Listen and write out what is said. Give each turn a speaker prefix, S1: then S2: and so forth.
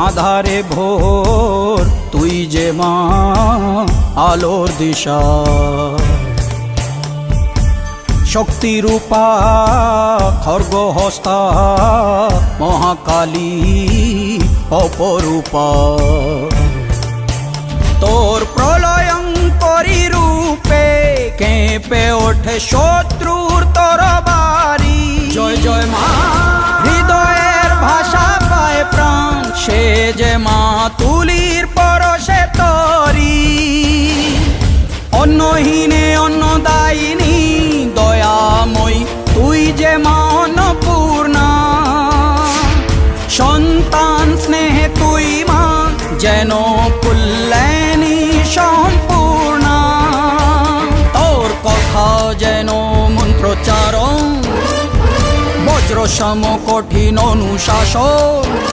S1: আধারে ভোর তুই যে মা আলোর দিশা শক্তিরূপা খর্গহস্তা মহাকালী অপরূপা তোর প্রলয়ঙ্করী রূপে কেঁপে ওঠে শত্রুর তরবারি জয় জয় মা হৃদয়ের ভাষা পায় প্রাণ সে যে মা তুলির পরশে তরি অন্নহীনে অন্নদায়িনী দয়াময়ী তুই যে মা অন্নপূর্ণা সন্তান স্নেহে তুই মা যেন কল্যাণী সম্পূর্ণা তোর কথা যেন মন্ত্রোচ্চারণ বজ্র সম কঠিন অনুশাসন